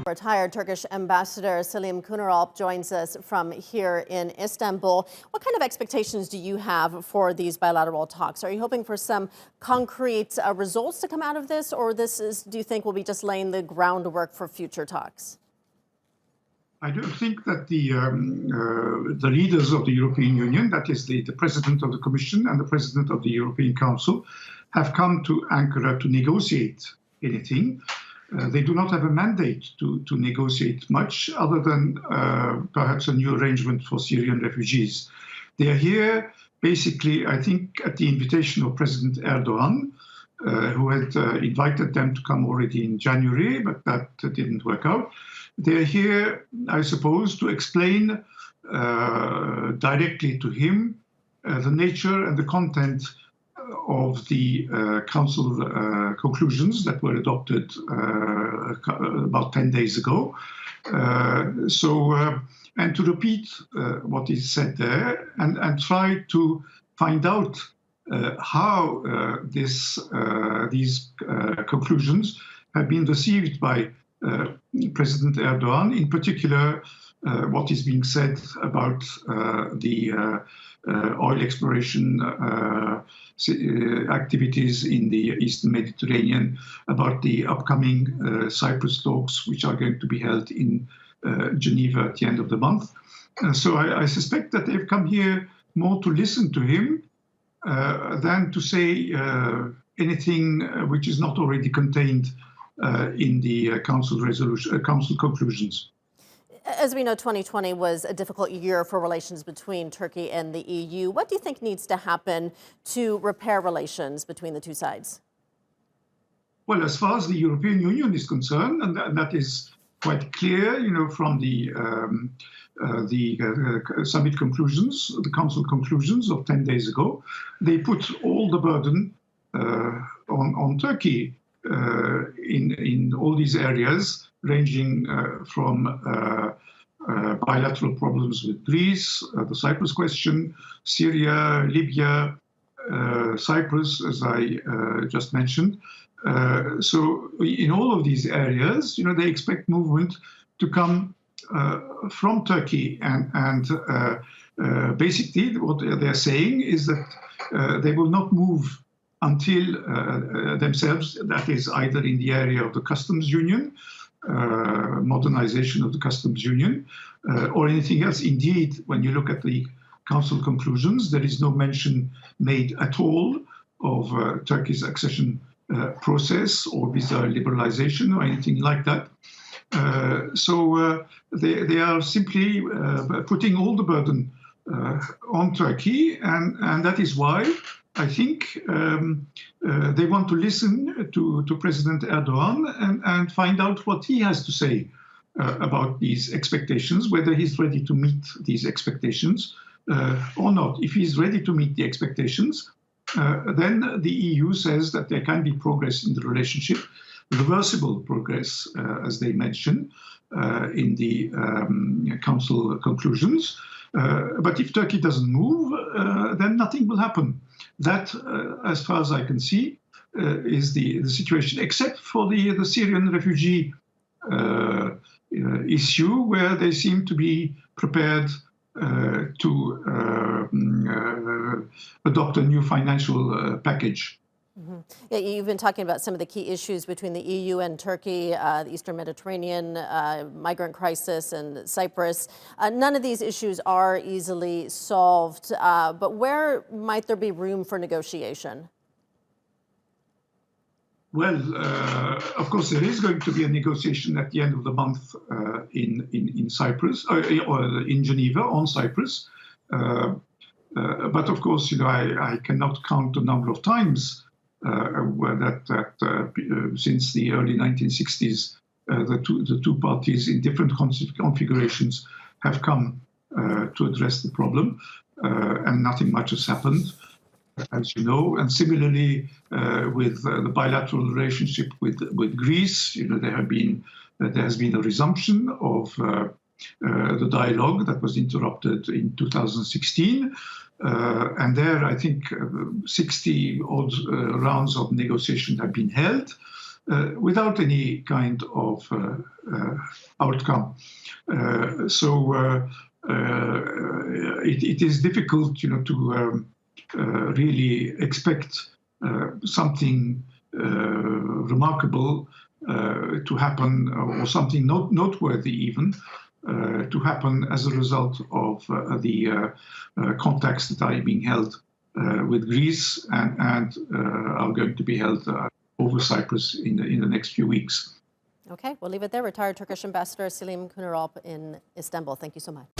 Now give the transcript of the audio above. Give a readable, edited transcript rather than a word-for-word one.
Retired Turkish Ambassador Selim Kuneralp joins us from here in Istanbul. What kind of expectations do you have for these bilateral talks? Are you hoping for some concrete results to come out of this, or do you think we'll be just laying the groundwork for future talks? I do think that the leaders of the European Union, that is the President of the Commission and the President of the European Council, have come to Ankara to negotiate anything. They do not have a mandate to negotiate much other than perhaps a new arrangement for Syrian refugees. They are here basically, I think, at the invitation of President Erdogan, who had invited them to come already in January, but that didn't work out. They're here, I suppose, to explain directly to him the nature and the content of the Council conclusions that were adopted about 10 days ago. And to repeat what is said there and try to find out how these conclusions have been received by President Erdogan, in particular what is being said about the oil exploration activities in the Eastern Mediterranean, about the upcoming Cyprus talks, which are going to be held in Geneva at the end of the month. So I suspect that they've come here more to listen to him than to say anything which is not already contained in the Council conclusions. As we know, 2020 was a difficult year for relations between Turkey and the EU. What do you think needs to happen to repair relations between the two sides? Well, as far as the European Union is concerned, and that is quite clear, from the summit conclusions, the Council conclusions of 10 days ago, they put all the burden on Turkey in all these areas, ranging from bilateral problems with Greece, the Cyprus question, Syria, Libya, Cyprus, as I just mentioned. So in all of these areas, they expect movement to come from Turkey. And basically what they're saying is that they will not move until themselves, that is either in the area of the customs union, modernization of the customs union, or anything else. Indeed, when you look at the Council conclusions, there is no mention made at all of Turkey's accession process or visa liberalization or anything like that. So they are simply putting all the burden on Turkey, and that is why I think they want to listen to President Erdogan and find out what he has to say about these expectations, whether he's ready to meet these expectations or not. If he's ready to meet the expectations, then the EU says that there can be progress in the relationship, reversible progress, as they mention in the Council conclusions. But if Turkey doesn't move, then nothing will happen. That, as far as I can see, is the situation, except for the Syrian refugee issue, where they seem to be prepared to adopt a new financial package. Mm-hmm. Yeah, you've been talking about some of the key issues between the EU and Turkey, the Eastern Mediterranean, migrant crisis, and Cyprus. None of these issues are easily solved, but where might there be room for negotiation? Well, of course, there is going to be a negotiation at the end of the month in Cyprus, or in Geneva on Cyprus. But of course, I cannot count the number of times since the early 1960s, the two parties in different configurations have come to address the problem, and nothing much has happened, as you know. And similarly, with the bilateral relationship with Greece, there has been a resumption of the dialogue that was interrupted in 2016. And there, I think 60 odd rounds of negotiation have been held. without any kind of outcome. It is difficult, to really expect something remarkable to happen, or something noteworthy even to happen as a result of the contacts that are being held with Greece and are going to be held over Cyprus in the next few weeks. Okay, we'll leave it there. Retired Turkish Ambassador Selim Kuneralp in Istanbul. Thank you so much.